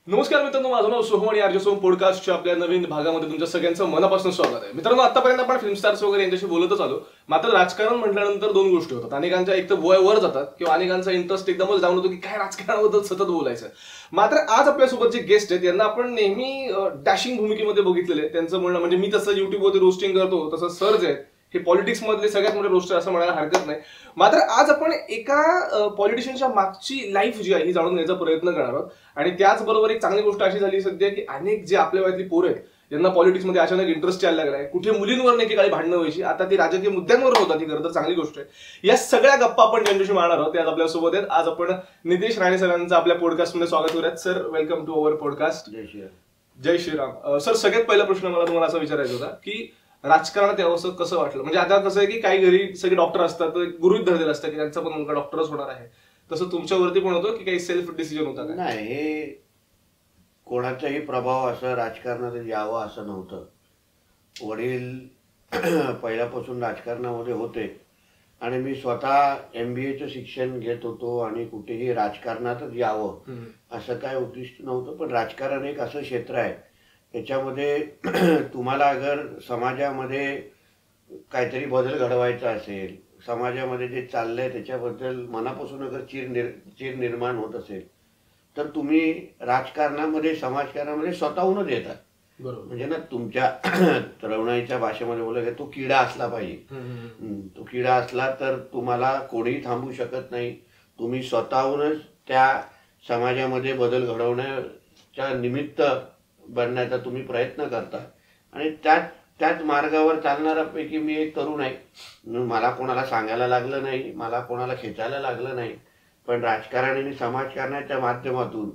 नमस्कार मित्रांनो, माझं नाव सोहम आणि आरजे सोहम पॉडकास्टच्या आपल्या नवीन भागामध्ये तुमच्या सगळ्यांचं मनापासून स्वागत आहे. मित्रांनो, आतापर्यंत आपण फिल्म स्टार्स वगैरे यांच्याशी बोलतच आलो. मात्र राजकारण म्हटल्यानंतर दोन गोष्टी होतात. अनेकांच्या एक तर वय वर जातात किंवा अनेकांचा इंटरेस्ट एकदमच डाऊन होतो की काय राजकारणाबद्दल सतत बोलायचं. मात्र आज आपल्यासोबत जे गेस्ट आहेत यांना आपण नेहमी डॅशिंग भूमिकेमध्ये बघितलेले. त्यांचं म्हणणं म्हणजे मी तसं युट्यूबवरती रोस्टिंग करतो तसं सर जे आहेत हे पॉलिटिक्स मधले सगळ्यात मोठे रोस्टर असं म्हणायला हरकत नाही. मात्र आज आपण एका पॉलिटिशियनच्या मागची लाईफ जी आहे ही जाणून घ्यायचा प्रयत्न करणार आहोत. आणि त्याचबरोबर एक चांगली गोष्ट अशी झाली सध्या की अनेक जे आपल्या वयातली पोरं आहेत ज्यांना पॉलिटिक्समध्ये अचानक इंटरेस्ट यायला लागलाय, कुठे मुलींवर एकेकाळी भांडणं व्हायची, आता ती राजकीय मुद्द्यांवर होतात, ही खरं तर चांगली गोष्ट आहे. या सगळ्या गप्पा आपण ज्यांच्याशी मारणार आहोत ते आज आपल्यासोबत आहेत. आज आपण नितेश राणे सरांचं आपल्या पॉडकास्टमध्ये स्वागत करूयात. Sir, welcome to our podcast. जय श्रीराम. जय श्रीराम. सर, सगळ्यात पहिला प्रश्न मला तुम्हाला असा विचारायचा होता की राजकारणात यावं कसं वाटलं. म्हणजे आता कसं आहे की काही घरी सगळे डॉक्टर असतात, गृहीत धरलेलं असतं की त्यांचा पण मुलगा डॉक्टरच होणार आहे. तसं तुमच्यावरती पण होतं की काही सेल्फ डिसिजन होता का? नाही, हे कोणाचाही प्रभाव असं राजकारणात यावं असं नव्हतं. वडील पहिल्यापासून राजकारणामध्ये होते आणि मी स्वतः MBAचं शिक्षण घेत होतो आणि कुठेही राजकारणातच यावं असं काय उद्दिष्ट नव्हतं. पण राजकारण एक असं क्षेत्र आहे त्याच्यामध्ये तुम्हाला अगर समाजामध्ये काहीतरी बदल घडवायचा असेल, समाजामध्ये जे चाललंय त्याच्याबद्दल मनापासून अगर चीर निर्माण होत असेल तर तुम्ही राजकारणामध्ये, समाजकारणामध्ये स्वतःहूनच येतात. म्हणजे ना, तुमच्या तरुणाईच्या भाषेमध्ये बोललं की तो किडा असला पाहिजे. तो किडा असला तर तुम्हाला कोणीही थांबू शकत नाही. तुम्ही स्वतःहूनच त्या समाजामध्ये बदल घडवण्याच्या निमित्त बनण्याचा तुम्ही प्रयत्न करता आणि त्याच मार्गावर चालणाऱ्यापैकी मी एक तरुण आहे. मला कोणाला सांगायला लागलं नाही, मला कोणाला खेचायला लागलं नाही. पण राजकारण आणि समाजकारणाच्या माध्यमातून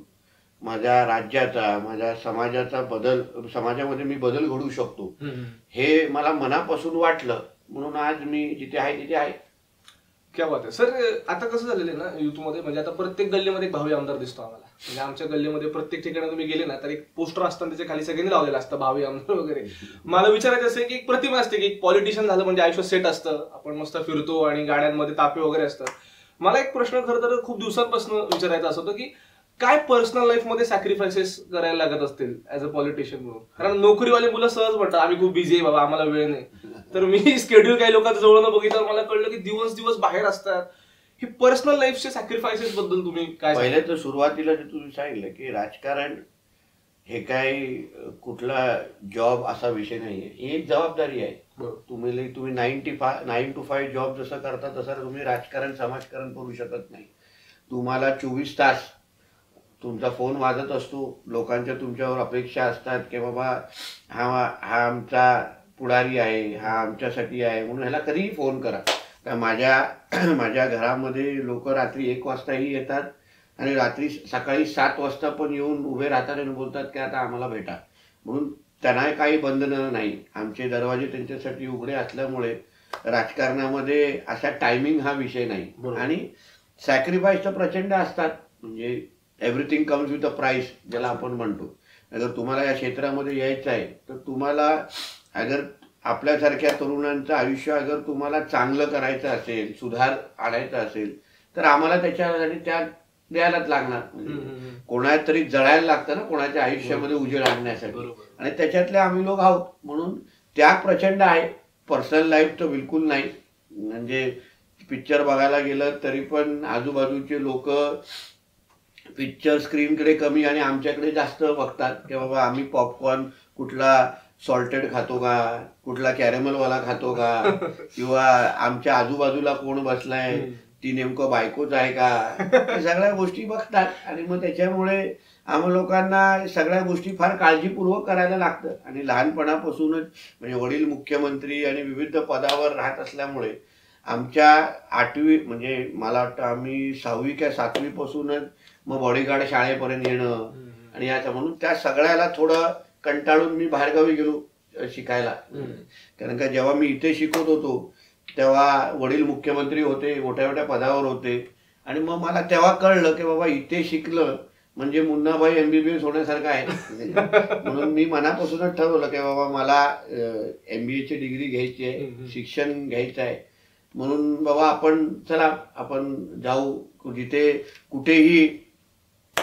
माझ्या राज्याचा, माझ्या समाजाचा बदल, समाजामध्ये मी बदल घडवू शकतो हे मला मनापासून वाटलं. म्हणून आज मी जिथे आहे तिथे आहे. क्या बात आहे. सर, आता कसं झालेलं आहे ना युथमध्ये, म्हणजे आता प्रत्येक गल्लीमध्ये एक भावी आमदार दिसतो आम्हाला. म्हणजे आमच्या गल्लीमध्ये प्रत्येक ठिकाणी तुम्ही गेले ना तर एक पोस्टर असतं, त्याच्या खाली सगळ्यांनी लावलेलं असतं भावी आमदार वगैरे. मला विचारायचं असं की एक प्रतिमा असते की एक पॉलिटिशियन झालं म्हणजे आयुष्य सेट असतं, आपण मस्त फिरतो आणि गाड्यांमध्ये तापे वगैरे असतात. मला एक प्रश्न खरं तर खूप दिवसांपासून विचारायचा असं होतं की काय पर्सनल लाईफ मध्ये सॅक्रिफायसेस करायला लागत असतील ऍज अ पॉलिटिशियन म्हणून. कारण नोकरीवाले मुलं सहज म्हणतात आम्ही खूप बिझी आहे बाबा, आम्हाला वेळ नाही. तर मी स्केड्यूल काही लोकांचं जवळ बघितलं मला कळलं की दिवस दिवस बाहेर असतात. ही पर्सनल लाईफचे सॅक्रिफायसेस बद्दल तुम्ही काय? पहिले तर सुरुवातीला जे तुम्ही सांगितलं की राजकारण हे काही कुठला जॉब असा विषय नाहीये, ही एक जबाबदारी आहे. तुम्ही 9 to 5 जॉब जसं करता तसं तुम्ही राजकारण, समाजकारण करू शकत नाही. तुम्हाला 24 तास तुमचा फोन वाजत असतो, लोकांच्या तुमच्यावर अपेक्षा असतात की बाबा हा आमचा पुढारी आहे, हा आमच्यासाठी आहे, म्हणून ह्याला कधीही फोन करा. तर माझ्या घरामध्ये लोक रात्री 1 वाजताही येतात आणि सकाळी 7 वाजता पण येऊन उभे राहतात आणि बोलतात की आता आम्हाला भेटा. म्हणून त्यांना काही बंधनं नाही. आमचे दरवाजे त्यांच्यासाठी उघडे असल्यामुळे राजकारणामध्ये असा टायमिंग हा विषय नाही. आणि सॅक्रिफाईस तर प्रचंड असतात. म्हणजे everything comes with a price ज्याला आपण म्हणतो. अगर तुम्हाला या क्षेत्रामध्ये यायचं आहे तर तुम्हाला अगर आपल्यासारख्या तरुणांचं आयुष्य अगर तुम्हाला चांगलं करायचं असेल, सुधार आणायचा असेल तर आम्हाला त्याच्यासाठी त्या द्यायलाच लागणार. कोणाला तरी जळायला लागतं ना कोणाच्या आयुष्यामध्ये उजेड आणण्यासाठी, आणि त्याच्यातले आम्ही लोक आहोत. म्हणून त्याग प्रचंड आहे. पर्सनल लाईफ तर बिलकुल नाही. म्हणजे पिक्चर बघायला गेलं तरी पण आजूबाजूचे लोक पिक्चर स्क्रीनकडे कमी आणि आमच्याकडे जास्त बघतात की बाबा आम्ही पॉपकॉर्न कुठला सॉल्टेड खातो का, कुठला कॅरेमलवाला खातो का, किंवा आमच्या आजूबाजूला कोण बसलाय, ती नेमकं बायकोच आहे का, या सगळ्या गोष्टी बघतात. आणि मग त्याच्यामुळे आम्हा लोकांना सगळ्या गोष्टी फार काळजीपूर्वक करायला लागतं. आणि लहानपणापासूनच म्हणजे वडील मुख्यमंत्री आणि विविध पदावर राहत असल्यामुळे आमच्या 8वी म्हणजे मला वाटतं आम्ही 6वी किंवा 7वी पासूनच मग बॉडीगार्ड शाळेपर्यंत येणं आणि याचं, म्हणून त्या सगळ्याला थोडं कंटाळून मी बाहेरगावी गेलो शिकायला. कारण का जेव्हा मी इथे शिकत होतो तेव्हा वडील मुख्यमंत्री होते, मोठ्या मोठ्या पदावर होते. आणि मग मला तेव्हा कळलं की बाबा इथे शिकलं म्हणजे मुन्नाभाई MBBS होण्यासारखं आहे. म्हणून मी मनापासूनच ठरवलं की बाबा मला MBAची डिग्री घ्यायची आहे, शिक्षण घ्यायचं आहे. म्हणून बाबा आपण चला आपण जाऊ जिथे कुठेही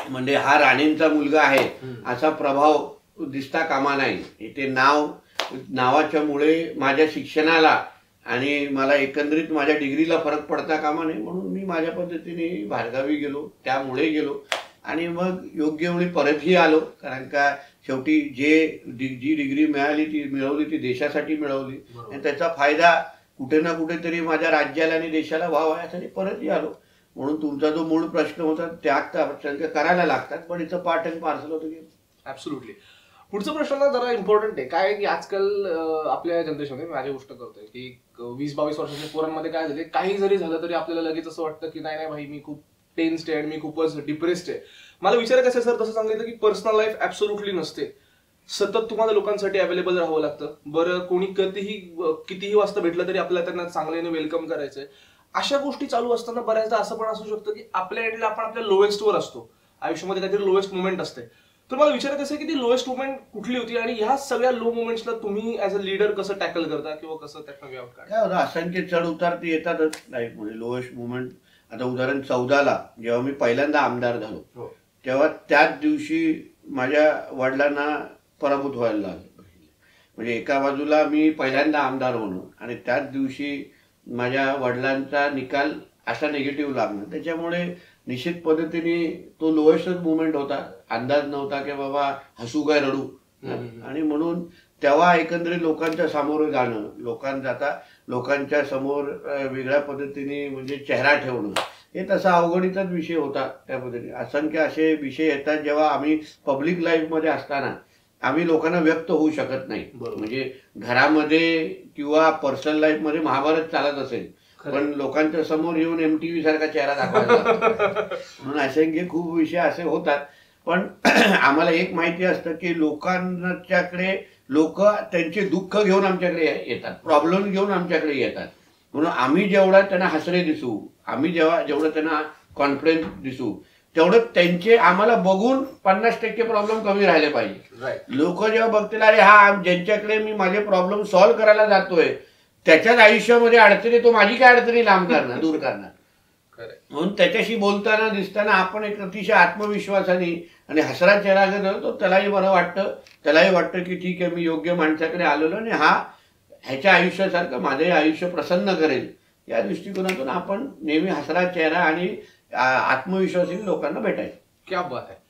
म्हणजे हा राणेंचा मुलगा आहे असा प्रभाव दिसता कामा नाही. ते नावाच्या मुळे माझ्या शिक्षणाला आणि मला एकंदरीत माझ्या डिग्रीला फरक पडता कामा नये, म्हणून मी माझ्या पद्धतीने बाहेरगावी गेलो, त्यामुळे गेलो आणि मग योग्य वेळी परतही आलो. कारण का शेवटी जी डिग्री मिळवली ती देशासाठी मिळवली आणि त्याचा फायदा कुठे ना कुठेतरी माझ्या राज्याला आणि देशाला व्हावा यासाठी परतही आलो. म्हणून तुमचा जो मूळ प्रश्न होता त्याग करायला लागतात, पण इथं पार्ट अँड पार्सल होतं की. ऍब्सोल्युटली. पुढचा प्रश्न ना जरा इम्पॉर्टंट आहे. काय की आजकाल आपल्या जनरेशनमध्ये माझी गोष्ट करतोय की 20-22 वर्षाच्या पोरांमध्ये काय झाले, काही जरी झालं तरी आपल्याला लगेच असं वाटतं की नाही भाई मी खूप टेन्स्ड आहे, मी खूपच डिप्रेस्ड आहे. मला विचारायचं आहे सर, तसं सांगितलं की पर्सनल लाईफ ऍब्सोल्युटली नसते. सतत तुम्हाला लोकांसाठी अवेलेबल राहावं लागतं. बरं कोणी कितीही वाजता भेटलं तरी आपल्याला त्यांना चांगल्याने वेलकम करायचंय. अशा गोष्टी चालू असताना बऱ्याचदा असं पण असू शकतं की आपल्या एंडला आपण आपल्या लोएस्टवर असतो, आयुष्यामध्ये काहीतरी लोएस्ट मुवमेंट असते. तर मला विचारायचं असं की ती लोएस्ट मुवमेंट कुठली होती आणि ह्या सगळ्या लो मुवमेंट्सला तुम्ही ऍज अ लीडर कसं टॅकल करता किंवा कसं त्यातनं वे आउट काढता? असंख्य चढ उतार ते येतातच लाईफमध्ये. लोएस्ट मुवमेंट आता उदाहरण 14ला जेव्हा मी पहिल्यांदा आमदार झालो तेव्हा त्याच दिवशी माझ्या वडिलांना पराभूत व्हायला लागलं. म्हणजे एका बाजूला मी पहिल्यांदा आमदार होणं आणि त्याच दिवशी माझ्या वडिलांचा निकाल असा निगेटिव्ह लागणं, त्याच्यामुळे निश्चित पद्धतीने तो लोएस्टच मुवमेंट होता. अंदाज नव्हता की बाबा हसू काय रडू. आणि म्हणून तेव्हा एकंदरीत लोकांच्या समोर जाणं, लोकांच्या समोर वेगळ्या पद्धतीने म्हणजे चेहरा ठेवणं हे तसा अवघडीचाच विषय होता. त्या पद्धतीने असंख्य असे विषय येतात जेव्हा आम्ही पब्लिक लाईफमध्ये असताना आम्ही लोकांना व्यक्त होऊ शकत नाही. म्हणजे घरामध्ये किंवा पर्सनल लाईफमध्ये महाभारत चालत असेल पण लोकांच्या समोर येऊन MTV सारखा चेहरा दाखवायला म्हणून असंख्य खूप विषय असे होतात. पण आम्हाला एक माहिती असतं की लोक त्यांचे दुःख घेऊन आमच्याकडे येतात, प्रॉब्लेम घेऊन आमच्याकडे येतात. म्हणून आम्ही जेवढा त्यांना हसरे दिसू, आम्ही जेवढं त्यांना कॉन्फिडन्स दिसू, तेवढं त्यांचे आम्हाला बघून 50% प्रॉब्लेम कमी राहिले पाहिजे. लोक जेव्हा बघतील अरे हा ज्यांच्याकडे मी माझे प्रॉब्लेम सॉल्व्ह करायला जातोय त्याच्याच आयुष्यामध्ये अडचणी, तो माझी काय अडचणी लांब करणार, दूर करणार. म्हणून त्याच्याशी बोलताना दिसताना आपण एक अतिशय आत्मविश्वासाने आणि हसरा चेहरा करतो, त्यालाही बरं वाटतं. त्यालाही वाटतं की ठीक आहे मी योग्य माणसाकडे आलेलो आणि ह्याच्या आयुष्यासारखं माझंही आयुष्य प्रसन्न करेल. या दृष्टिकोनातून आपण नेहमी हसरा चेहरा आणि आत्मविश्वासी लोकांना भेटायचं. क्या बात आहे.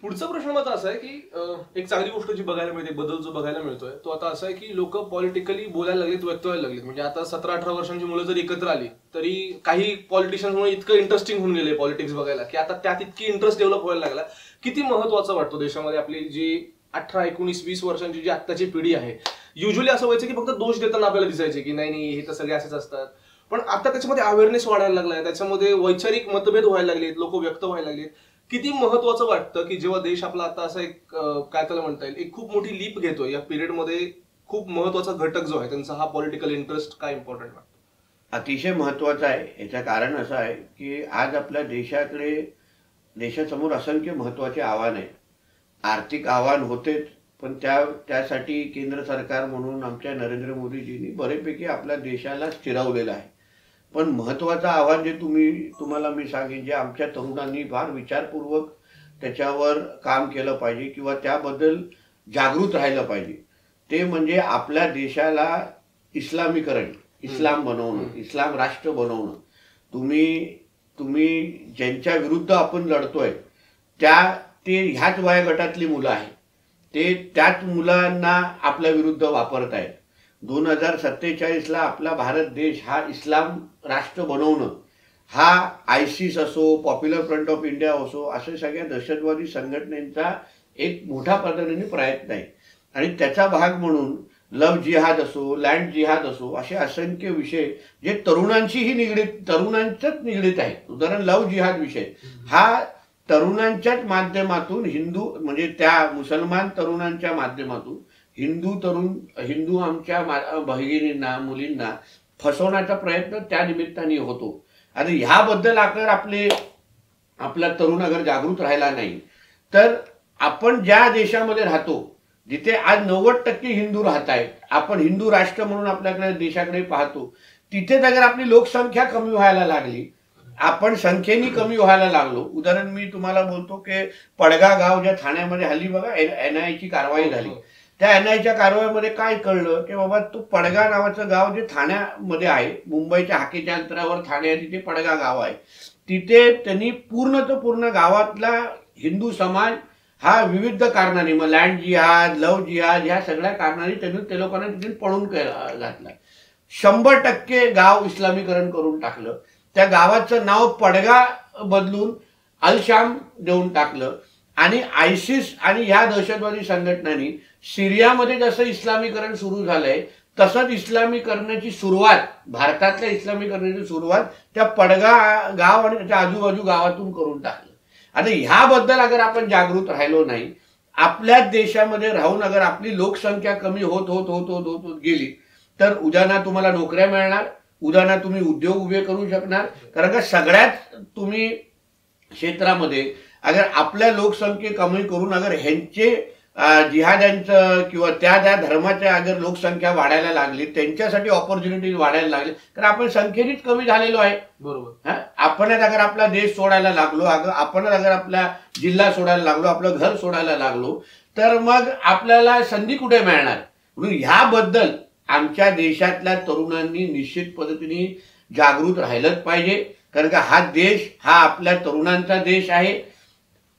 पुढचा प्रश्न माझा असा आहे की एक चांगली गोष्ट जी बघायला मिळते, बदल जो बघायला मिळतोय तो आता असा आहे की लोक पॉलिटिकली बोलायला लागलेत, व्यक्त व्हायला लागलेत. म्हणजे आता 17-18 वर्षांची मुलं जर एकत्र आली तरी काही पॉलिटिशियन्समुळे इतकं इंटरेस्टिंग होऊन गेले पॉलिटिक्स बघायला की आता त्यात इतकी इंटरेस्ट डेव्हलप व्हायला लागला. किती महत्वाचं वाटतं देशामध्ये आपली जी 18, 19, 20 वर्षांची जी आत्ताची पिढी आहे. युजली असं व्हायचं की फक्त दोष देताना आपल्याला दिसायचे की नाही हे तर सगळे असेच असतात. पण आता त्याच्यामध्ये अवेअरनेस वाढायला लागलाय, त्याच्यामध्ये वैचारिक मतभेद व्हायला लागलेत, लोक व्यक्त व्हायला लागलेत. किती महत्वाचं वाटतं की जेव्हा देश आपला आता असं एक काय त्याला म्हणता येईल एक खूप मोठी लीप घेतोय या पिरियडमध्ये, खूप महत्वाचा घटक जो आहे त्यांचा हा पॉलिटिकल इंटरेस्ट काय इम्पॉर्टंट वाटतो? अतिशय महत्वाचं आहे. याचं कारण असं आहे की आज आपल्या देशासमोर असंख्य महत्वाचे आव्हान आहे. आर्थिक आव्हान होतेच, पण त्यासाठी केंद्र सरकार म्हणून आमच्या नरेंद्र मोदीजींनी बरेपैकी आपल्या देशाला स्थिरवलेलं आहे. पण महत्वाचं आव्हान जे तुम्हाला मी सांगेन, जे आमच्या तरुणांनी फार विचारपूर्वक त्याच्यावर काम केलं पाहिजे किंवा त्याबद्दल जागृत राहिलं पाहिजे, ते म्हणजे आपल्या देशाला इस्लामीकरण, इस्लाम बनवणं, इस्लाम राष्ट्र बनवणं. तुम्ही ज्यांच्या विरुद्ध आपण लढतोय ते ह्याच वयोगटातली मुलं आहेत. ते त्याच मुलांना आपल्या विरुद्ध वापरत आहेत. 2047ला आपला भारत देश हा इस्लाम राष्ट्र बनवणं, हा ISIS असो, पॉप्युलर फ्रंट ऑफ इंडिया असो, अशा सगळ्या दहशतवादी संघटनेचा एक मोठा पद्धतीने प्रयत्न आहे. आणि त्याचा भाग म्हणून लव्ह जिहाद असो, लँड जिहाद असो, असे असंख्य विषय जे तरुणांच्याच निगडीत आहेत. उदाहरण लव्ह जिहाद विषय हा तरुणांच्याच माध्यमातून म्हणजे त्या मुसलमान तरुणांच्या माध्यमातून हिंदू आमच्या भगिनींना, मुलींना फसवण्याचा प्रयत्न त्या निमित्ताने होतो. आणि ह्याबद्दल आपला तरुण अगर जागृत राहिला नाही तर आपण ज्या देशामध्ये राहतो, जिथे आज 90% हिंदू राहत आहेत, आपण हिंदू राष्ट्र म्हणून आपल्याकडे देशाकडे पाहतो, तिथेच अगर आपली लोकसंख्या कमी व्हायला लागली आपण संख्येने कमी व्हायला लागलो. उदाहरण मी तुम्हाला बोलतो की पडगा गाव ज्या ठाण्यामध्ये हल्ली बघा NIA ची कारवाई झाली. त्या NIA च्या कारवाईमध्ये काय कळलं की बाबा तो पडगा नावाचं गाव जे ठाण्यामध्ये आहे, मुंबईच्या हाकेच्या अंतरावर ठाणे आहे, तिथे पडगा गाव आहे. तिथे त्यांनी पूर्ण गावातला हिंदू समाज हा विविध कारणाने, मग लँड जिहाद, लव जिहाद, ह्या सगळ्या कारणाने त्यांनी ते लोकांना तिथे पळून घातला. 100% गाव इस्लामीकरण करून टाकलं. त्या गावाचं नाव पडगा बदलून अल-शाम देऊन टाकलं. आणि आयसिस आणि ह्या दहशतवादी संघटनांनी सिरियामध्ये जसं इस्लामीकरण सुरू झालंय तसंच इस्लामीकरणाची सुरुवात, भारतातल्या इस्लामीकरणाची सुरुवात त्या पडगा गाव आणि त्याच्या आजूबाजू गावातून करून टाकलं. आता ह्याबद्दल अगर आपण जागृत राहिलो नाही, आपल्याच देशामध्ये राहून अगर आपली लोकसंख्या कमी होत होत होत होत होत होत गेली तर उद्या ना तुम्हाला नोकऱ्या मिळणार, उद्या ना तुम्ही उद्योग उभे करू शकणार. कारण का सगळ्यात तुम्ही क्षेत्रामध्ये अगर आपल्या लोकसंख्ये कमी करून अगर ह्यांचे जिहाद्यांचं किंवा त्या धर्माच्या अगर लोकसंख्या वाढायला लागली, त्यांच्यासाठी ऑपॉर्च्युनिटीज वाढायला लागली, तर आपण संख्येनेच कमी झालेलो आहे. बरोबर. आपणच अगर आपला देश सोडायला लागलो, आपणच अगर आपला जिल्हा सोडायला लागलो, आपलं घर सोडायला लागलो, तर मग आपल्याला संधी कुठे मिळणार. म्हणून ह्याबद्दल आमच्या देशातल्या तरुणांनी निश्चित पद्धतीने जागृत राहिलंच पाहिजे. कारण का हा देश हा आपल्या तरुणांचा देश आहे.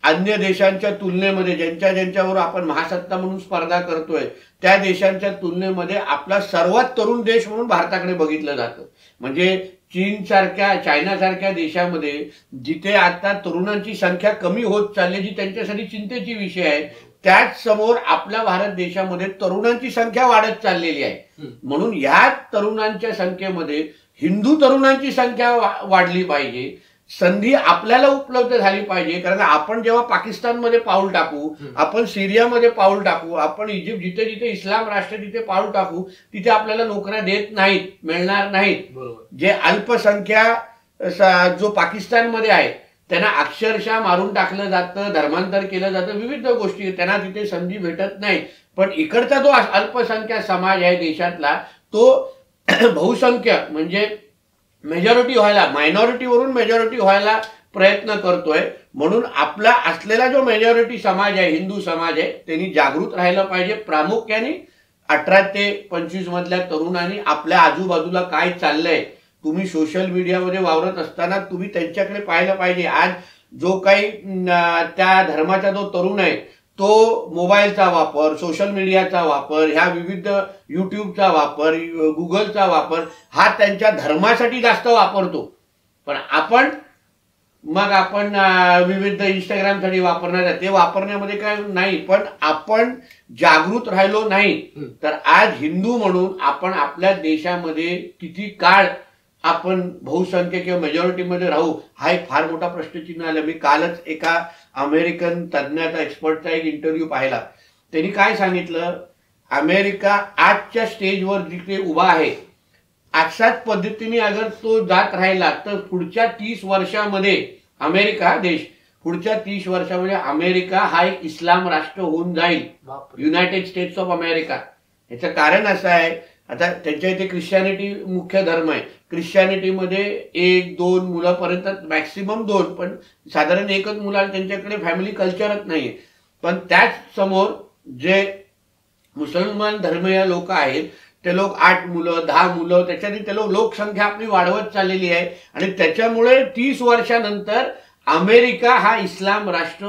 अन्य देशांच्या तुलनेमध्ये ज्यांच्यावर आपण महासत्ता म्हणून स्पर्धा करतोय त्या देशांच्या तुलनेमध्ये आपला सर्वात तरुण देश म्हणून भारताकडे बघितलं जातं. म्हणजे चायनासारख्या देशामध्ये जिथे आता तरुणांची संख्या कमी होत चालली, जी त्यांच्यासाठी चिंतेची विषय आहे, त्याच समोर आपल्या भारत देशामध्ये तरुणांची संख्या वाढत चाललेली आहे. म्हणून या तरुणांच्या संख्येमध्ये हिंदू तरुणांची संख्या वाढली पाहिजे, संधी आपल्याला उपलब्ध झाली पाहिजे. कारण आपण जेव्हा पाकिस्तानमध्ये पाऊल टाकू, आपण सिरियामध्ये पाऊल टाकू, आपण इजिप्त, जिथे जिथे इस्लाम राष्ट्र तिथे पाऊल टाकू, तिथे आपल्याला नोकऱ्या देत नाहीत, मिळणार नाहीत. जे अल्पसंख्या जो पाकिस्तानमध्ये आहे त्यांना अक्षरशः मारून टाकलं जातं, धर्मांतर केलं जातं, विविध गोष्टी, त्यांना तिथे संधी भेटत नाही. पण इकडचा जो अल्पसंख्या समाज आहे देशातला, तो बहुसंख्य म्हणजे मेजॉरिटी व्हायला, मायनॉरिटीवरून मेजॉरिटी व्हायला प्रयत्न करतोय. म्हणून आपला असलेला जो मेजॉरिटी समाज आहे, हिंदू समाज आहे, त्यांनी जागृत राहिलं पाहिजे. प्रामुख्याने 18 ते 25 मधल्या तरुणांनी आपल्या आजूबाजूला काय चाललंय, तुम्ही सोशल मीडियामध्ये वावरत असताना तुम्ही त्यांच्याकडे पाहिलं पाहिजे. आज जो काही त्या धर्माचा जो तरुण आहे तो मोबाईलचा वापर, सोशल मीडियाचा वापर, ह्या विविध युट्यूबचा वापर, गुगलचा वापर हा त्यांच्या धर्मासाठी जास्त वापरतो. पण आपण विविध इंस्टाग्रामसाठी वापरणार, ते वापरण्यामध्ये काय नाही. पण आपण जागृत राहिलो नाही तर आज हिंदू म्हणून आपण आपल्या देशामध्ये किती काळ आपण बहुसंख्य किंवा मेजॉरिटीमध्ये राहू, हा एक फार मोठा प्रश्नचिन्ह आला. मी कालच एका अमेरिकन तज्ज्ञाचा, एक्सपर्टचा एक इंटरव्ह्यू पाहिला. त्यांनी काय सांगितलं, अमेरिका आजच्या स्टेजवर जिथे उभा आहे अशाच पद्धतीने अगर तो जात राहिला तर पुढच्या 30 वर्षामध्ये अमेरिका देश, पुढच्या 30 वर्षामध्ये अमेरिका हा एक इस्लाम राष्ट्र होऊन जाईल, युनायटेड स्टेट्स ऑफ अमेरिका. याचं कारण असं आहे, आता त्यांच्या इथे ख्रिश्चॅनिटी मुख्य धर्म आहे. ख्रिश्चॅनिटीमध्ये 1-2 मुलापर्यंत, मॅक्सिमम 2, पण साधारण एकच मुला, त्यांच्याकडे फॅमिली कल्चरच नाहीये. पण त्याच समोर जे मुसलमान धर्मीय लोक आहेत ते लोक 8 मुलं 10 मुलं, त्याच्याने ते लोकसंख्या आपली वाढवत चाललेली आहे. आणि त्याच्यामुळे 30 वर्षानंतर अमेरिका हा इस्लाम राष्ट्र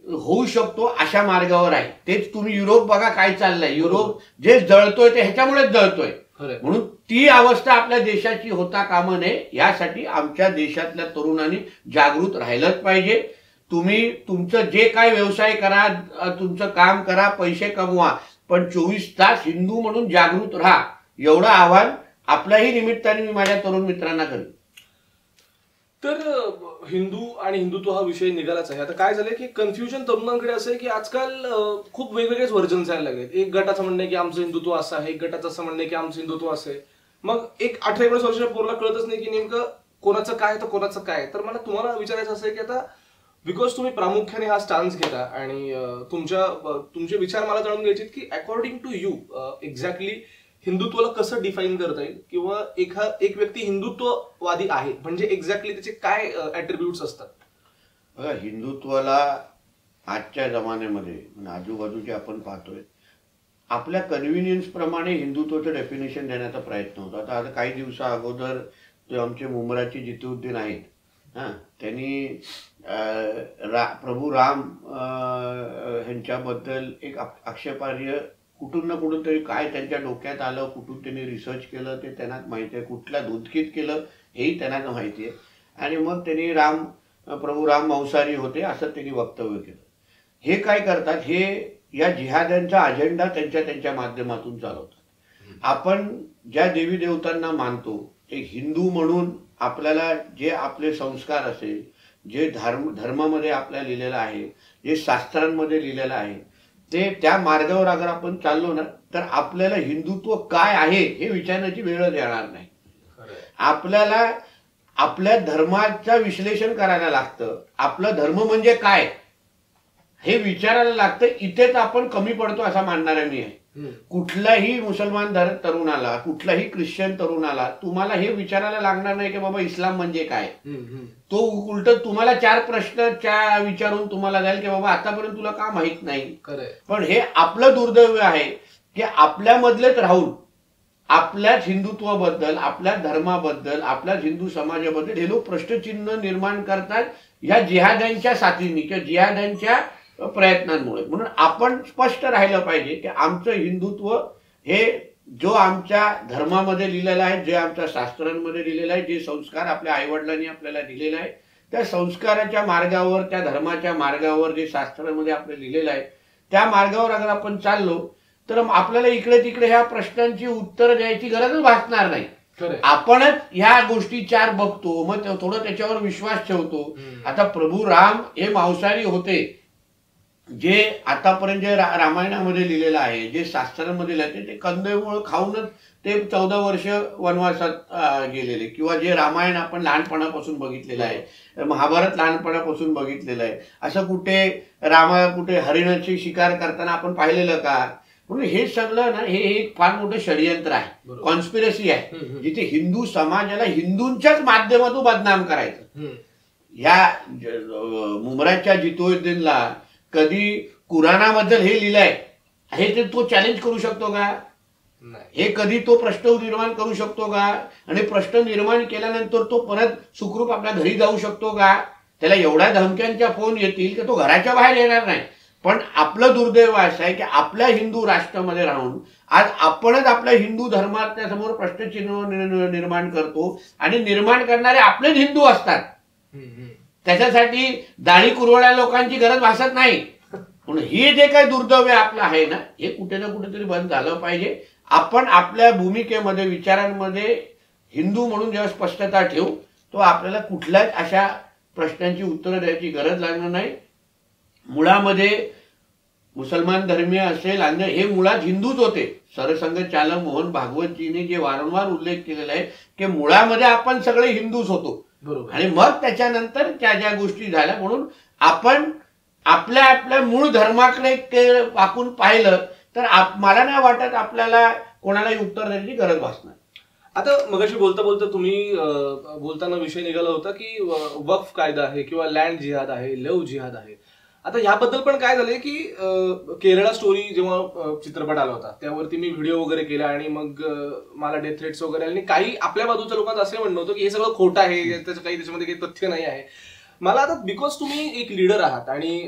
होऊ शकतो अशा मार्गावर आहे. तेच तुम्ही युरोप बघा काय चाललंय, युरोप जे जळतोय ते ह्याच्यामुळेच जळतोय. म्हणून ती अवस्था आपल्या देशाची होता कामा नये, यासाठी आमच्या देशातल्या तरुणांनी जागृत राहिलंच पाहिजे. तुम्ही तुमचं जे काय व्यवसाय करा, तुमचं काम करा, पैसे कमवा, पण 24 तास हिंदू म्हणून जागृत राहा, एवढं आव्हान आपल्याही निमित्ताने मी माझ्या तरुण मित्रांना करेन. तर हिंदू आणि हिंदुत्व हा विषय निघालाच आहे. आता काय झालंय की कन्फ्युजन तरुणांकडे असं आहे की आजकाल खूप वेगवेगळेच व्हर्जन यायला लागलेत. एक गटाचं म्हणणं आहे की आमचं हिंदुत्व असं आहे, एक गटाचं असं म्हणणं आहे की आमचं हिंदुत्व असं आहे. मग एक 18-19 वर्षाच्या पोराला कळतच नाही की नेमकं कोणाचं काय तर कोणाचं काय. तर मला तुम्हाला विचारायचं असं आहे की आता बिकॉज तुम्ही प्रामुख्याने हा स्टान्स घेता आणि तुमचे विचार मला जाणून घ्यायचे की अकॉर्डिंग टू यू एक्झॅक्टली हिंदुत्वाला कसं डिफाईन करता येईल, किंवा एक व्यक्ती हिंदुत्ववादी आहे म्हणजे एक्झॅक्टली त्याचे काय ऍट्रिब्यूट्स असतात? बघा, हिंदुत्वाला आजच्या जमान्यामध्ये म्हणजे आजूबाजूचे आपण पाहतोय, आपल्या कन्व्हिनियन्स प्रमाणे हिंदुत्वाचं डेफिनेशन देण्याचा प्रयत्न होता. आता काही दिवसा अगोदर जे आमचे मुंबराचे जितुद्दीन आहेत, त्यांनी प्रभू राम यांच्याबद्दल एक आक्षेपार्ह कुठून ना कुठून तरी काय त्यांच्या डोक्यात आलं, कुठून त्यांनी रिसर्च केलं ते त्यांनाच माहिती आहे, कुठल्या धुतकीत केलं हेही त्यांनाच माहिती आहे. आणि मग त्यांनी प्रभू राम मांसाहारी होते असं त्यांनी वक्तव्य केलं. हे काय करतात, हे या जिहाद्यांचा अजेंडा त्यांच्या माध्यमातून चालवतात. आपण ज्या देवी देवतांना मानतो ते हिंदू म्हणून आपल्याला जे आपले संस्कार असेल, जे धर्मामध्ये आपल्याला लिहिलेलं आहे, जे शास्त्रांमध्ये लिहिलेलं आहे, ते त्या मार्गावर अगर आपण चाललो ना तर आपल्याला हिंदुत्व काय आहे हे विचारण्याची वेळच येणार नाही. आपल्याला आपल्या धर्माचं विश्लेषण करायला लागतं. आपला धर्म म्हणजे काय हे विचारायला लागतं. इथेच आपण कमी पडतो असं मानणारा मी आहे. कुठलाही मुसलमान तरुणाला, कुठलाही ख्रिश्चन तरुणाला तुम्हाला हे विचारायला लागणार नाही की बाबा इस्लाम म्हणजे काय. तो उलट तुम्हाला 4 प्रश्न विचारून तुम्हाला जाईल की बाबा आतापर्यंत तुला का माहित नाही. पण हे आपलं दुर्दैव आहे की आपल्यामधलेच राहून आपल्याच हिंदुत्वाबद्दल, आपल्या धर्माबद्दल, आपल्याच हिंदू समाजाबद्दल हे लोक प्रश्नचिन्ह निर्माण करतात या जिहाद्यांच्या साथीने किंवा जिहाद्यांच्या प्रयत्नांमुळे. म्हणून आपण स्पष्ट राहिलं पाहिजे की आमचं हिंदुत्व हे जो आमच्या धर्मामध्ये लिहिलेलं आहे, जे आमच्या शास्त्रांमध्ये लिहिलेलं आहे, जे संस्कार आपल्या आईवडिलांनी आपल्याला दिलेले आहे, त्या संस्काराच्या मार्गावर, त्या धर्माच्या मार्गावर जे शास्त्रांमध्ये आपल्याला लिहिलेलं आहे त्या मार्गावर अगर आपण चाललो तर आपल्याला इकडे तिकडे ह्या प्रश्नांची उत्तर द्यायची गरजच भासणार नाही. आपणच ह्या गोष्टी 4 बघतो, मग थोडं त्याच्यावर विश्वास ठेवतो. आता प्रभू राम हे मांसाहारी होते, जे आतापर्यंत जे रामायणामध्ये लिहिलेलं आहे, जे शास्त्रांमध्ये लिहिलं ते कंदमुळं खाऊनच ते 14 वर्ष वनवासात गेलेले, किंवा जे रामायण आपण लहानपणापासून बघितलेलं आहे, महाभारत लहानपणापासून बघितलेलं आहे, असं कुठे हरिणाची शिकार करताना आपण पाहिलेलं का. म्हणून हे सगळं ना हे एक फार मोठं षडयंत्र आहे, कॉन्स्पिरसी आहे, जिथे हिंदू समाजाला हिंदूंच्याच माध्यमातून बदनाम करायचं. या मुंबराच्या जितुद्दीनला कधी कुराणाबद्दल हे लिहिलंय हे ते तो चॅलेंज करू शकतो का? हे कधी तो प्रश्न निर्माण करू शकतो का? आणि प्रश्न निर्माण केल्यानंतर तो परत सुखरूप आपल्या घरी जाऊ शकतो का? त्याला एवढ्या धमक्यांच्या फोन येतील की तो घराच्या बाहेर येणार नाही. पण आपलं दुर्दैव असं आहे की आपल्या हिंदू राष्ट्रामध्ये राहून आज आपणच आपल्या हिंदू धर्माच्या समोर प्रश्नचिन्ह निर्माण करतो, आणि निर्माण करणारे आपलेच हिंदू असतात. त्याच्यासाठी दाढी कुरवड्या लोकांची गरज भासत नाही. म्हणून हे जे काही दुर्दैव आपलं आहे ना, हे कुठे ना कुठेतरी बंद झालं पाहिजे. आपण आपल्या भूमिकेमध्ये, विचारांमध्ये हिंदू म्हणून जेव्हा स्पष्टता ठेवू तो आपल्याला कुठल्याच अशा प्रश्नांची उत्तरं द्यायची गरज लागणार नाही. मुळामध्ये मुसलमान धर्मीय असेल, अन्य हे मुळात हिंदूच होते. सरसंघ चालक मोहन भागवतजीने जे वारंवार उल्लेख केलेला आहे की मुळामध्ये आपण सगळे हिंदूच होतो, आणि मग त्याच्यानंतर ज्या गोष्टी झाल्या. म्हणून आपण आपल्या मूळ धर्माकडे वाकून पाहिलं तर मला नाही वाटत आपल्याला कोणालाही उत्तर द्यायची गरज भासणार. आता मगाशी बोलता बोलता तुम्ही बोलताना विषय निघाला होता की वक्फ कायदा आहे किंवा लँड जिहाद आहे, लव्ह जिहाद आहे. आता ह्याबद्दल पण काय झालंय की केरळा स्टोरी जेव्हा चित्रपट आला होता त्यावरती मी व्हिडिओ वगैरे केला, आणि मग मला डेथ थ्रेट्स वगैरे, आणि काही आपल्या बाजूच्या लोकांचं असं म्हणणं होतं की हे सगळं खोटं आहे, त्याचं काही त्याच्यामध्ये काही तथ्य नाही आहे. मला आता बिकॉज तुम्ही एक लीडर आहात आणि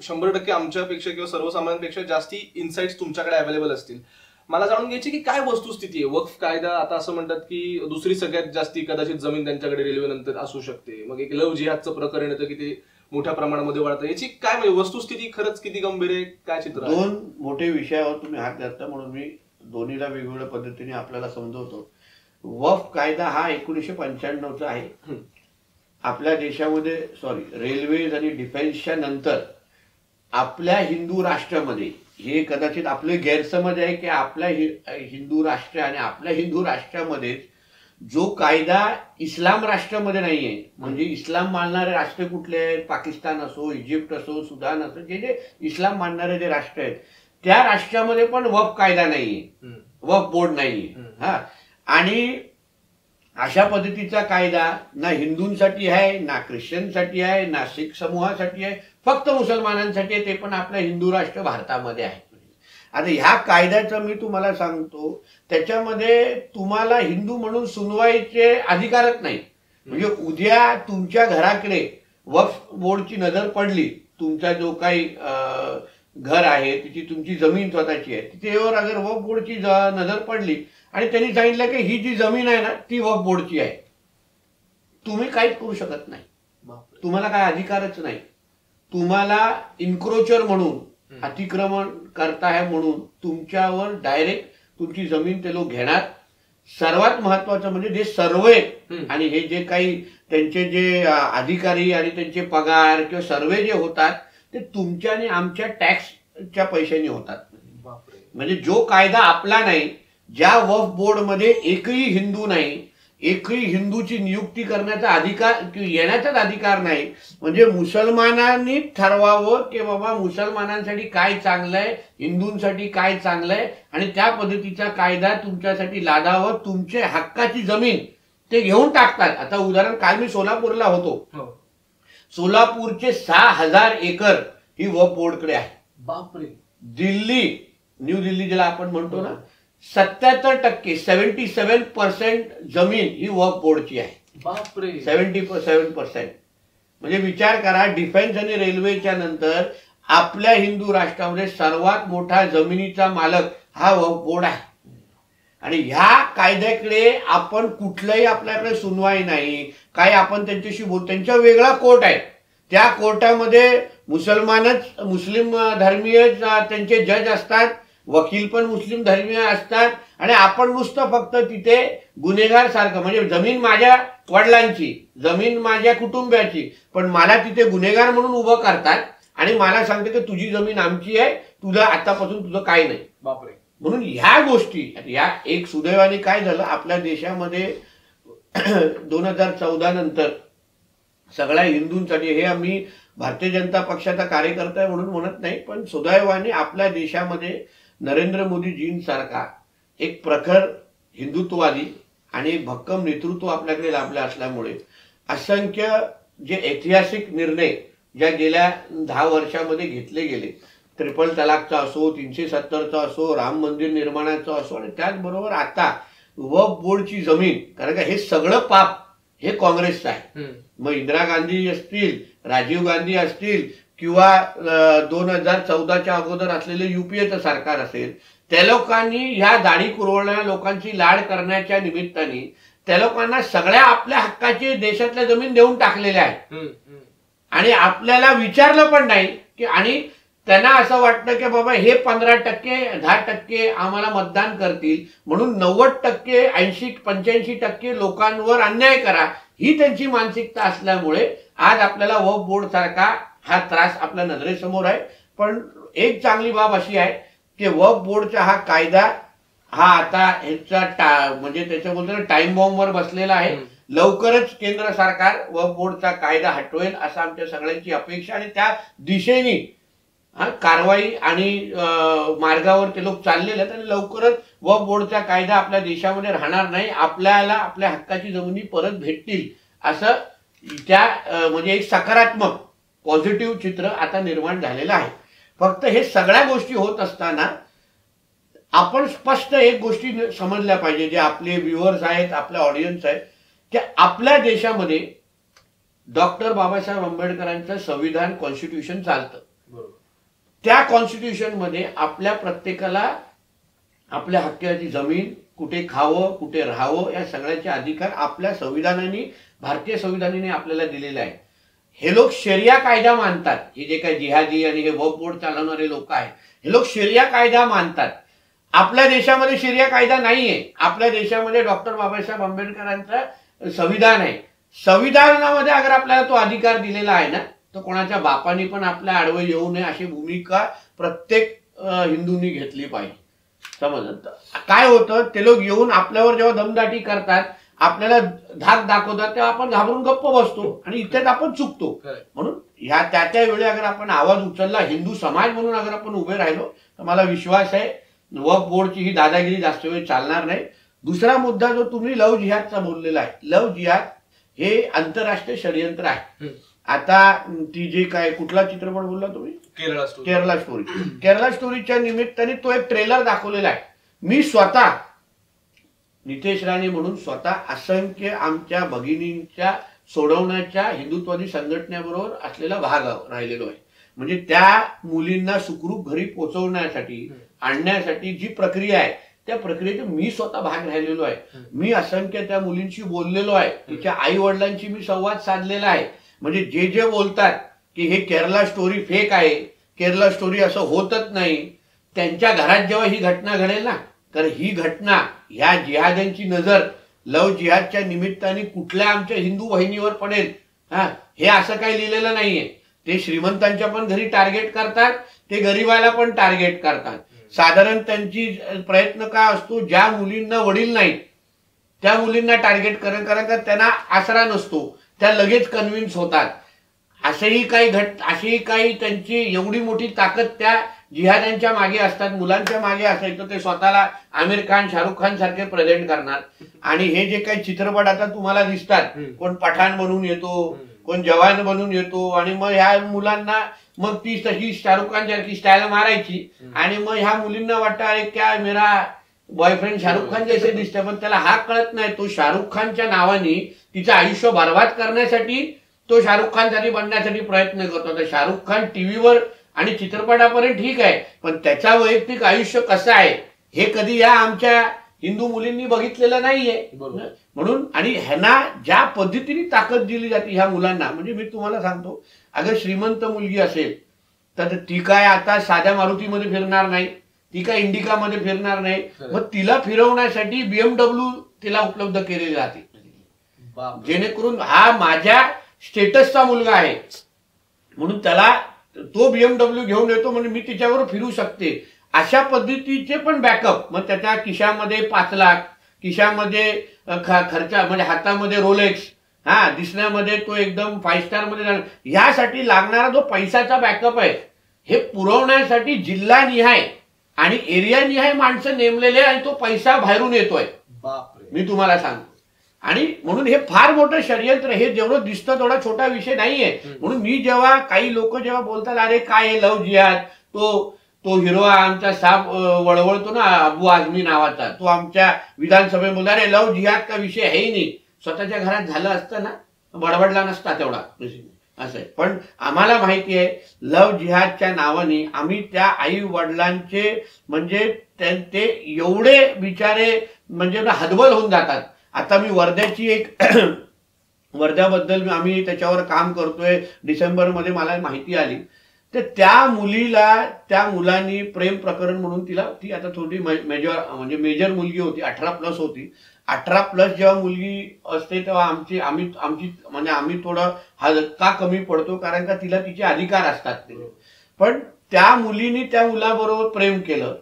100% आमच्यापेक्षा किंवा सर्वसामान्यांपेक्षा जास्ती इन्साइट्स तुमच्याकडे अवेलेबल असतील, मला जाणून घ्यायची की काय वस्तुस्थिती आहे. वक्फ कायदा आता असं म्हणतात की दुसरी सगळ्यात जास्ती कदाचित जमीन त्यांच्याकडे रेल्वेनंतर असू शकते. मग एक लव्ह जिहादचं प्रकरण येतं की ते मोठ्या प्रमाणामध्ये वाढतं. याची काय म्हणजे वस्तुस्थिती खरंच किती गंभीर आहे, काय चित्र? 2 मोठे विषयावर तुम्ही हात घातला म्हणून मी दोन्हीला वेगवेगळ्या पद्धतीने आपल्याला समजवतो. वक्फ कायदा हा 1995चा आहे. आपल्या देशामध्ये रेल्वेज आणि डिफेन्सच्या नंतर आपल्या हिंदू राष्ट्रामध्ये, हे कदाचित आपले गैरसमज आहे की आपल्या हिंदू राष्ट्र आणि आपल्या हिंदू राष्ट्रामध्ये जो कायदा इस्लाम राष्ट्रामध्ये नाहीये, म्हणजे इस्लाम मानणारे राष्ट्र कुठले आहेत, पाकिस्तान असो, इजिप्त असो, सुदान असो, जे इस्लाम मानणारे जे राष्ट्र आहेत त्या राष्ट्रामध्ये पण वक्फ कायदा नाहीये. वक्फ बोर्ड नाहीये. हा, आणि अशा पद्धतीचा कायदा ना हिंदूंसाठी आहे, ना ख्रिश्चनसाठी आहे, ना सिख समूहासाठी आहे, फक्त मुसलमानांसाठी आहे, ते पण आपल्या हिंदू राष्ट्र भारतामध्ये आहे. आता ह्या कायद्याचं मी तुम्हाला सांगतो, त्याच्यामध्ये तुम्हाला हिंदू म्हणून सुनवाईचे अधिकारच नाही. म्हणजे उद्या तुमच्या घराकडे वक्फ बोर्डची नजर पडली, तुमचा जो काही घर आहे, तिची तुमची जमीन स्वतःची आहे, तिथेवर अगर वक्फ बोर्डची नजर पडली आणि त्यांनी सांगितलं की ही जी जमीन आहे ना ती वक्फ बोर्डची आहे, तुम्ही काहीच करू शकत नाही. तुम्हाला काय अधिकारच नाही. तुम्हाला इन्क्रोचर म्हणून, अतिक्रमण करता आहे म्हणून तुमच्यावर डायरेक्ट तुमची जमीन ते लोक घेणार. सर्वात महत्वाचं म्हणजे जे सर्वे आणि हे जे काही त्यांचे जे अधिकारी आणि त्यांचे पगार किंवा सर्वे जे होतात ते तुमच्या आणि आमच्या टॅक्सच्या पैशाने होतात. म्हणजे जो कायदा आपला नाही, ज्या वक्फ बोर्डमध्ये एकही हिंदू नाही, एकही हिंदूची नियुक्ती करण्याचा अधिकार येण्याचाच अधिकार नाही, म्हणजे मुसलमानांनी ठरवावं की बाबा मुसलमानांसाठी काय चांगलं आहे, हिंदूंसाठी काय चांगलं आहे, आणि त्या पद्धतीचा कायदा तुमच्यासाठी लादावं. तुमचे हक्काची जमीन ते घेऊन टाकतात. आता उदाहरण, काल मी सोलापूरला होतो. सोलापूरचे 6000 एकर ही वक्फ बोर्डकडे आहे. बापरे. दिल्ली, न्यू दिल्ली ज्याला आपण म्हणतो ना, 77% 77% जमीन ही वक्फ बोर्डची आहे. बापरे. 77%. म्हणजे विचार करा, डिफेन्स आणि रेल्वेच्या नंतर आपल्या हिंदू राष्ट्रामध्ये सर्वात मोठा जमिनीचा मालक हा वक्फ बोर्ड आहे. आणि ह्या कायद्याकडे आपण कुठलंही, आपल्याकडे सुनवाई नाही काय, आपण त्यांच्याशी बोल, त्यांचा वेगळा कोर्ट आहे. त्या कोर्टामध्ये मुस्लिम धर्मीय त्यांचे जज असतात, वकील पण मुस्लिम धर्मीय असतात, आणि आपण नुसतं फक्त तिथे गुन्हेगार सारखं, म्हणजे जमीन माझ्या वडिलांची, जमीन माझ्या कुटुंबाची, पण मला तिथे गुन्हेगार म्हणून उभं करतात आणि मला सांगते की तुझी जमीन आमची आहे, तुझं आतापासून तुझं काय नाही. बापरे. म्हणून ह्या गोष्टी, या एक सुदैवाने काय झालं आपल्या देशामध्ये 2014 नंतर सगळ्या हिंदूंसाठी, हे आम्ही भारतीय जनता पक्षाचा कार्यकर्ता आहे म्हणून म्हणत नाही, पण सुदैवाने आपल्या देशामध्ये नरेंद्र मोदीजींसारखा एक प्रखर हिंदुत्ववादी आणि एक भक्कम नेतृत्व आपल्याकडे लाभलं असल्यामुळे असंख्य जे ऐतिहासिक निर्णय ज्या गेल्या 10 वर्षामध्ये घेतले गेले, ट्रिपल तलाकचा असो, 370चा असो, राम मंदिर निर्माणाचा असो, आणि त्याचबरोबर आता वक्फ बोर्डची जमीन, कारण का हे सगळं पाप हे काँग्रेसचं आहे. मग इंदिरा गांधी असतील, राजीव गांधी असतील, किंवा 2014च्या अगोदर असलेले युपीएचं सरकार असेल, त्या लोकांनी ह्या दाढी कुरवणाऱ्या लोकांची लाड करण्याच्या निमित्ताने त्या लोकांना सगळ्या आपल्या हक्काचे देशातल्या जमीन देऊन टाकलेल्या आहेत. आणि आपल्याला विचारलं पण नाही की, आणि त्यांना असं वाटतं की बाबा हे 15% 10% आम्हाला मतदान करतील म्हणून 90% 80-85% लोकांवर अन्याय करा, ही त्यांची मानसिकता असल्यामुळे आज आपल्याला वक्फ बोर्ड सारखा हा त्रास आपल्या नजरेसमोर आहे. पण एक चांगली बाब अशी आहे की वक्फ बोर्डचा हा कायदा हा आता ह्याचा म्हणजे त्याच्या बोलतो टाइम बॉम्बवर बसलेला आहे. लवकरच केंद्र सरकार वक्फ बोर्डचा कायदा हटवेल असं आमच्या सगळ्यांची अपेक्षा, आणि त्या दिशेने कारवाई आणि मार्गावर ते लोक चाललेले आहेत. आणि लवकरच वक्फ बोर्डचा कायदा आपल्या देशामध्ये राहणार नाही, आपल्याला आपल्या हक्काची जमिनी परत भेटतील असं त्या म्हणजे एक सकारात्मक पॉझिटिव्ह चित्र आता निर्माण झालेलं आहे. फक्त हे सगळ्या गोष्टी होत असताना आपण स्पष्ट एक गोष्टी समजल्या पाहिजे, जे आपले व्ह्युअर्स आहेत, आपल्या ऑडियन्स आहेत, की आपल्या देशामध्ये डॉक्टर बाबासाहेब आंबेडकरांचं संविधान कॉन्स्टिट्यूशन चालतं. त्या कॉन्स्टिट्यूशन मध्ये आपल्या प्रत्येकाला आपल्या हक्काची जमीन, कुठे खावं, कुठे राहावं, या सगळ्याचे अधिकार आपल्या संविधानाने, भारतीय संविधानाने आपल्याला दिलेले आहे. हे लोक शरिया कायदा मानतात. हे जे काही जिहादी आणि हे वक्फ बोर्ड चालवणारे लोक आहेत, हे लोक शरिया कायदा मानतात. आपल्या देशामध्ये शरिया कायदा नाहीये. आपल्या देशामध्ये डॉक्टर बाबासाहेब आंबेडकरांचं संविधान आहे. संविधानामध्ये अगर आपल्याला तो अधिकार दिलेला आहे ना, तर कोणाच्या बापानी पण आपल्या आडवे येऊ नये अशी भूमिका प्रत्येक हिंदूंनी घेतली पाहिजे. समजलं? काय होतं, ते लोक येऊन आपल्यावर जेव्हा दमदाटी करतात, आपल्याला धाक दाखवतात, तेव्हा आपण घाबरून गप्प बसतो आणि इथेच आपण चुकतो. म्हणून ह्या त्या वेळी अगर आपण आवाज उचलला, हिंदू समाज म्हणून अगर आपण उभे राहिलो, तर मला विश्वास आहे वक्फ बोर्डची ही दादागिरी जास्त वेळ चालणार नाही. दुसरा मुद्दा जो तुम्ही लव जिहादचा बोललेला आहे, लव जिहाद हे आंतरराष्ट्रीय षडयंत्र आहे. आता ती जे काय कुठला चित्रपट बोलला तुम्ही, केरला स्टोरी. केरला स्टोरीच्या निमित्ताने तो एक ट्रेलर दाखवलेला आहे. मी स्वतः नितेश राणे म्हणून स्वतः असंख्य आमच्या भगिनींच्या सोडवण्याच्या हिंदुत्वादी संघटनेबरोबर असलेला भाग राहिलेलो आहे. म्हणजे त्या मुलींना सुखरूप घरी पोहोचवण्यासाठी आणण्यासाठी जी प्रक्रिया आहे त्या प्रक्रियेत मी स्वतः भाग राहिलेलो आहे. मी असंख्य त्या मुलींशी बोललेलो आहे. तिच्या आई वडिलांशी मी संवाद साधलेला आहे. म्हणजे जे जे बोलतात की हे केरला स्टोरी फेक आहे, केरला स्टोरी असं होतच नाही, त्यांच्या घरात जेव्हा ही घटना घडेल ना, तर ही घटना ह्या जिहाद्यांची नजर लव जिहादच्या निमित्ताने कुठल्या आमच्या हिंदू वाहिनीवर पडेल. हे असं काही लिहिलेलं नाहीये. ते श्रीमंतांच्या पण घरी टार्गेट करतात, ते गरीबाला पण टार्गेट करतात. साधारण त्यांची प्रयत्न काय असतो, ज्या मुलींना वडील नाहीत त्या मुलींना टार्गेट कारण का त्यांना आसरा नसतो, त्या लगेच कन्व्हिन्स होतात. असेही काही त्यांची एवढी मोठी ताकद त्या जिहाद्यांच्या मागे असतात, मुलांच्या मागे असायचं. ते स्वतःला आमिर खान, शाहरुख खान सारखे प्रेझेंट करणार. आणि हे जे काही चित्रपट आता तुम्हाला दिसतात, कोण पठाण बनून येतो, कोण जवान बनून येतो, आणि मग ह्या मुलांना मग ती तशी शाहरुख खान सारखी स्टाईल मारायची, आणि मग ह्या मुलींना वाटतं अरे क्या मेरा बॉयफ्रेंड शाहरुख खान जैसे दिसते. पण त्याला हा कळत नाही, तो शाहरुख खानच्या नावाने तिचं आयुष्य बर्बाद करण्यासाठी, तो शाहरुख खान साठी बनण्यासाठी प्रयत्न करतो. तर शाहरुख खान टीव्हीवर आणि चित्रपटापर्यंत ठीक आहे, पण त्याचा वैयक्तिक आयुष्य कसं आहे हे कधी या आमच्या हिंदू मुलींनी बघितलेलं नाहीये. म्हणून आणि ह्यांना ज्या पद्धतीने ताकद दिली जाते ह्या मुलांना, म्हणजे मी तुम्हाला सांगतो, अगर श्रीमंत मुलगी असेल तर ती काय आता साध्या मारुतीमध्ये फिरणार नाही, ती काय इंडिकामध्ये फिरणार नाही. मग तिला फिरवण्यासाठी BMW तिला उपलब्ध केलेली जाते, जेणेकरून हा माझ्या स्टेटसचा मुलगा आहे म्हणून त्याला तो BMW घेऊन येतो म्हणजे मी तिच्यावर फिरू शकते. अशा पद्धतीचे पण बॅकअप. मग त्याच्या खिशामध्ये 5 लाख, खिशामध्ये खर्चा म्हणजे हातामध्ये रोलेक्स, दिसण्यामध्ये तो एकदम 5 स्टार मध्ये जाणार. यासाठी लागणारा जो पैशाचा बॅकअप आहे हे पुरवण्यासाठी जिल्हानिहाय आणि एरियानिहाय माणसं नेमलेले, आणि तो पैसा बाहेरून येतोय. मी तुम्हाला सांगतो. आणि म्हणून हे फार मोठं षडयंत्र. हे जेवढं दिसतं तेवढा छोटा विषय नाहीये. म्हणून मी जेव्हा काही लोक जेव्हा बोलतात अरे काय हे लव जिहाद, तो हिरो आमचा साप वळवळतो ना अबू आझमी नावाचा, तो आमच्या विधानसभेत बोलला अरे लव जिहाद का विषय आहे नाही. स्वतःच्या घरात झालं असतं ना बडबडला नसता तेवढा असं आहे. पण आम्हाला माहिती आहे लव जिहादच्या नावाने आम्ही त्या आई वडिलांचे म्हणजे ते एवढे बिचारे म्हणजे हतबल होऊन जातात. आता मी वर्ध्याची एक वर्ध्याबद्दल आम्ही त्याच्यावर काम करतोय. डिसेंबरमध्ये मला माहिती आली तर त्या मुलांनी प्रेम प्रकरण म्हणून ती आता थोडी मेजर मुलगी होती, 18+ होती. 18+ जेव्हा मुलगी असते तेव्हा आम्ही थोडं का कमी पडतो, कारण का तिला तिचे अधिकार असतात. पण त्या मुलीने त्या मुलाबरोबर प्रेम केलं.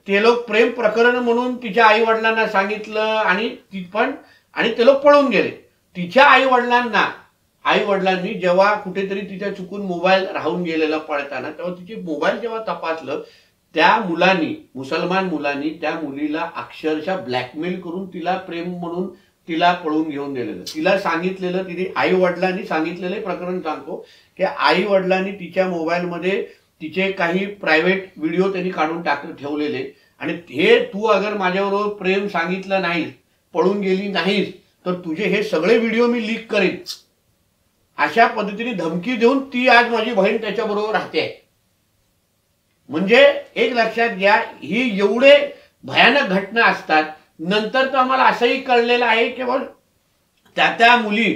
ते लोक प्रेम प्रकरण म्हणून तिच्या आई वडिलांना सांगितलं आणि ते लोक पळून गेले. तिच्या आई वडिलांनी जेव्हा कुठेतरी तिच्या चुकून मोबाईल राहून गेलेला पळताना, तेव्हा तिचे मोबाईल जेव्हा तपासलं, त्या मुसलमान मुलांनी त्या मुलीला अक्षरशः ब्लॅकमेल करून तिला प्रेम म्हणून तिला पळून घेऊन दिलेलं. तिला सांगितलेलं, तिने आई वडिलांनी सांगितलेलं प्रकरण सांगतो की आई वडिलांनी तिच्या मोबाईलमध्ये तिचे काही प्रायव्हेट व्हिडिओ त्यांनी काढून ठेवलेले, आणि हे तू अगर माझ्याबरोबर प्रेम सांगितलं नाहीस, पळून गेली नाहीस, तर तुझे हे सगळे व्हिडिओ मी लीक करीन, अशा पद्धतीने धमकी देऊन ती आज माझी बहीण त्याच्याबरोबर राहते. म्हणजे एक लक्षात घ्या, ही एवढे भयानक घटना असतात. नंतर तर आम्हाला असंही कळलेलं आहे की त्या मुली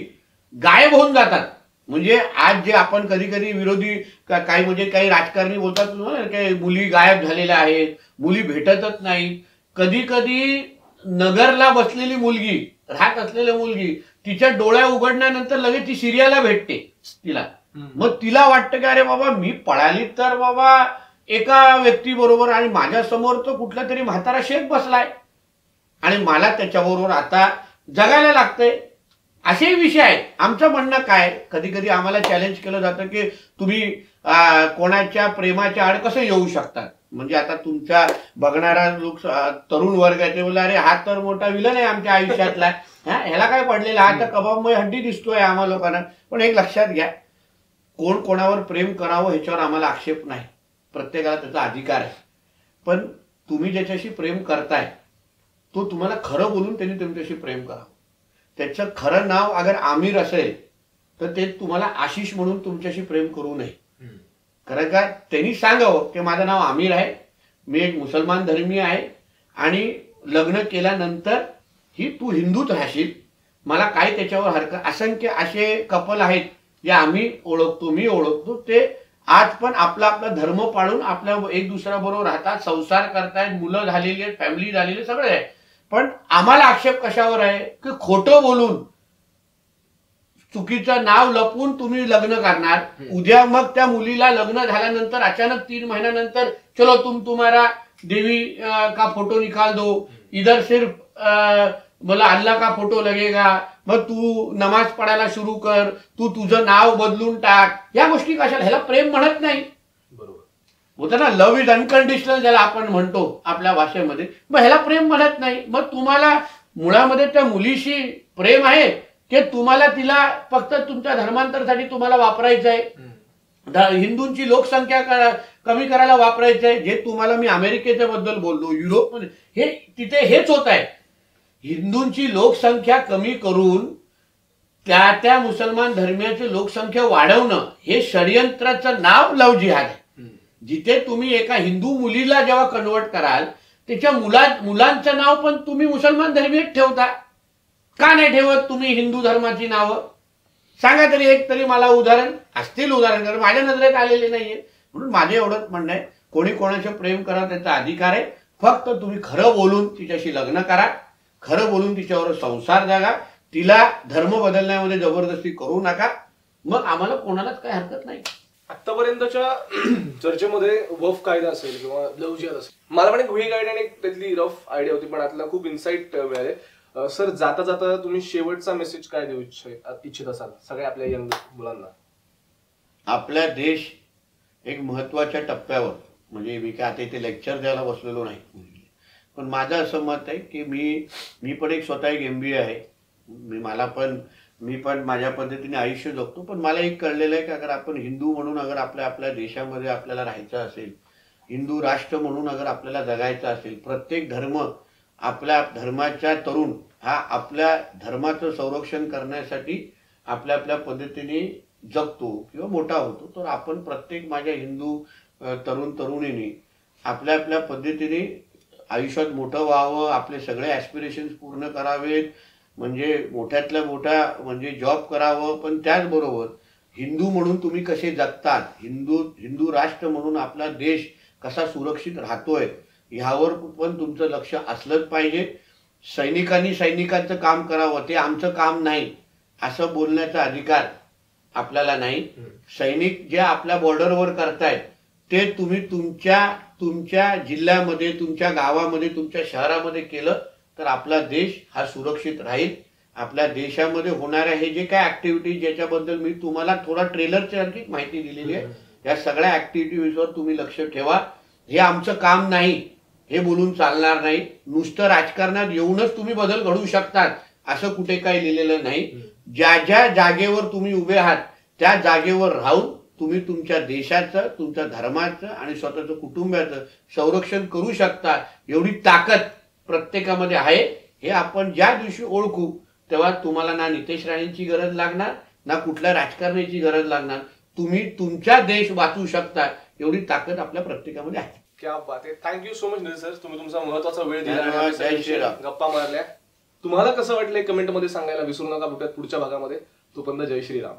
गायब होऊन जातात. म्हणजे आज जे आपण कधी कधी विरोधी काही राजकारणी बोलतात की मुली गायब झालेल्या आहेत, मुली भेटतच नाही. कधी कधी नगरला बसलेली मुलगी, राहत असलेली मुलगी, तिच्या डोळ्या उघडण्यानंतर लगेच ती सिरियाला भेटते तिला. मग तिला वाटतं की अरे बाबा मी पळाली तर बाबा एका व्यक्ती बरोबर, आणि माझ्या समोर तो कुठला तरी म्हातारा शेख बसलाय आणि मला त्याच्याबरोबर आता जगायला लागतंय. असे विषय आहेत. आमचं म्हणणं काय, कधी कधी आम्हाला चॅलेंज केलं जातं की तुम्ही कोणाच्या प्रेमाच्या आड कसं येऊ शकतात. म्हणजे आता तुमच्या बघणारा लोक तरुण वर्गाचे बोलला, अरे हा तर मोठा विलन आहे आमच्या आयुष्यातला, ह्याला काय पडलेला, हा तर कबाबमय हड्डी दिसतोय आम्हा लोकांना. पण एक लक्षात घ्या, कोण कोणावर प्रेम करावं ह्याच्यावर आम्हाला आक्षेप नाही, प्रत्येकाला त्याचा अधिकार आहे. पण तुम्ही ज्याच्याशी प्रेम करताय तो तुम्हाला खरं बोलून त्यांनी तुमच्याशी प्रेम करावं. त्याचं खरं नाव अगर आमिर असेल तर ते तुम्हाला आशिष म्हणून तुमच्याशी प्रेम करू नये. कारण का त्यांनी सांगावं की माझं नाव आमिर आहे, मी एक मुसलमान धर्मीय आहे आणि लग्न केल्यानंतर ही तू हिंदूच राहशील, मला काय त्याच्यावर हरकत. असंख्य असे कपल आहेत जे आम्ही ओळखतो, मी ओळखतो, ते आज पण आपला आपला धर्म पाळून आपल्या एक दुसऱ्याबरोबर राहतात, संसार करतायत, मुलं झालेली आहेत, फॅमिली झालेली, सगळे आहे. पण आम्हाला आक्षेप कशावर आहे की खोटं बोलून, चुकीचं नाव लपवून तुम्ही लग्न करणार. उद्या मग त्या मुलीला लग्न झाल्यानंतर अचानक 3 महिन्यानंतर चलो तुम्हारा देवी का फोटो निकाल दो, इधर सिर्फ मला अल्लाह का फोटो लगेगा, मग तू नमाज पडायला सुरू कर, तू तुझं नाव बदलून टाक. या गोष्टी कशाला, ह्याला प्रेम म्हणत नाही. होतं ना, लव्ह इज अनकंडिशनल ज्याला आपण म्हणतो आपल्या भाषेमध्ये, मग ह्याला प्रेम म्हणत नाही. मग तुम्हाला मुळामध्ये त्या मुलीशी प्रेम आहे की तुम्हाला तिला फक्त तुमच्या धर्मांतरासाठी तुम्हाला वापरायचं आहे, हिंदूंची लोकसंख्या कमी करायला वापरायचं आहे. जे तुम्हाला मी अमेरिकेच्या बद्दल बोललो, युरोपमध्ये हे तिथे हेच होत आहे. हिंदूंची लोकसंख्या कमी करून त्या मुसलमान धर्मियाची लोकसंख्या वाढवणं हे षडयंत्राचं नाव लव्ह जिहाद आहे. जिथे तुम्ही एका हिंदू मुलीला जेव्हा कन्वर्ट कराल त्याच्या मुलांचं नाव पण तुम्ही मुसलमान धर्मीय ठेवता. का नाही ठेवत तुम्ही हिंदू धर्माची नावं? सांगा तरी, एक तरी मला उदाहरण असतील, उदाहरण कारण माझ्या नजरेत आलेले नाहीये. म्हणून माझे एवढंच म्हणणं आहे, कोणी कोणाचे प्रेम करा त्याचा अधिकार आहे. फक्त तुम्ही खरं बोलून तिच्याशी लग्न करा, खरं बोलून तिच्यावर संसार जगा, तिला धर्म बदलण्यामध्ये जबरदस्ती करू नका. मग आम्हाला कोणालाच काही हरकत नाही. आतापर्यंतच्या चर्चेमध्ये वफ कायदा असेल किंवा लव्ह जिहाद असेल, मला पण एक व्ही गाईड आणि एक त्यातली रफ आयडिया होती, पण आतला खूप इन्साइट मिळाले. सर, जाता जाता तुम्ही शेवटचा मेसेज काय देऊ इच्छित असाल सगळ्या आपल्या यंग मुलांना? आपला देश एक महत्वाच्या टप्प्यावर, म्हणजे मी काय आता इथे लेक्चर द्यायला बसलेलो नाही, पण माझं असं मत आहे की मी पण एक स्वतः एक MBA आहे. मी पण माझ्या पद्धतीने आयुष्य जगतो. पण मला एक कळलेलं आहे की अगर आपण हिंदू म्हणून अगर आपल्या देशामध्ये आपल्याला राहायचं असेल, हिंदू राष्ट्र म्हणून अगर आपल्याला जगायचं असेल, प्रत्येक धर्म आपल्या धर्माच्या तरुण हा आपल्या धर्माचं संरक्षण करण्यासाठी आपल्या आपल्या पद्धतीने जगतो किंवा मोठा होतो. तर आपण प्रत्येक माझ्या हिंदू तरुणींनी आपल्या आपल्या पद्धतीने आयुष्यात मोठं व्हावं, आपले सगळे ॲस्पिरेशन्स पूर्ण करावेत, म्हणजे मोठ्यातल्या मोठा म्हणजे जॉब करावं. पण त्याचबरोबर हिंदू म्हणून तुम्ही कसे जगतात, हिंदू राष्ट्र म्हणून आपला देश कसा सुरक्षित राहतोय ह्यावर पण तुमचं लक्ष असलंच पाहिजे. सैनिकांनी सैनिकांचं काम करावं, ते आमचं काम नाही असं बोलण्याचा अधिकार आपल्याला नाही. सैनिक जे आपल्या बॉर्डरवर करतायत ते तुम्ही तुमच्या जिल्ह्यामध्ये, तुमच्या गावामध्ये, तुमच्या शहरामध्ये केलं तर आपला देश हा सुरक्षित राहील. आपल्या देशामध्ये होणाऱ्या हे जे काय ऍक्टिव्हिटीज ज्याच्याबद्दल मी तुम्हाला थोडा ट्रेलरची माहिती दिलेली आहे, या सगळ्या ऍक्टिव्हिटीजवर तुम्ही लक्ष ठेवा. हे आमचं काम नाही हे बोलून चालणार नाही. नुसतं राजकारणात येऊनच तुम्ही बदल घडवू शकतात असं कुठे काही लिहिलेलं नाही. ज्या ज्या जागेवर तुम्ही उभे आहात त्या जागेवर राहून तुम्ही तुमच्या देशाचं, तुमच्या धर्माचं आणि स्वतःचं कुटुंबाचं संरक्षण करू शकता. एवढी ताकद प्रत्येकामध्ये आहे. हे आपण ज्या दिवशी ओळखू तेव्हा तुम्हाला ना नितेश राणेंची गरज लागणार, ना कुठल्या राजकारणाची गरज लागणार. तुम्ही तुमचा देश वाचवू शकता एवढी ताकद आपल्या प्रत्येकामध्ये आहे. क्या बात आहे. Thank you so much Nitesh sir, तुम्ही तुमचा महत्वाचा वेळ दिला, जय श्रीराम, गप्पा मारल्या. तुम्हाला कसं वाटलंय कमेंटमध्ये सांगायला विसरू नका. भेटूयात पुढच्या भागामध्ये. तोपर्यंत जय श्रीराम.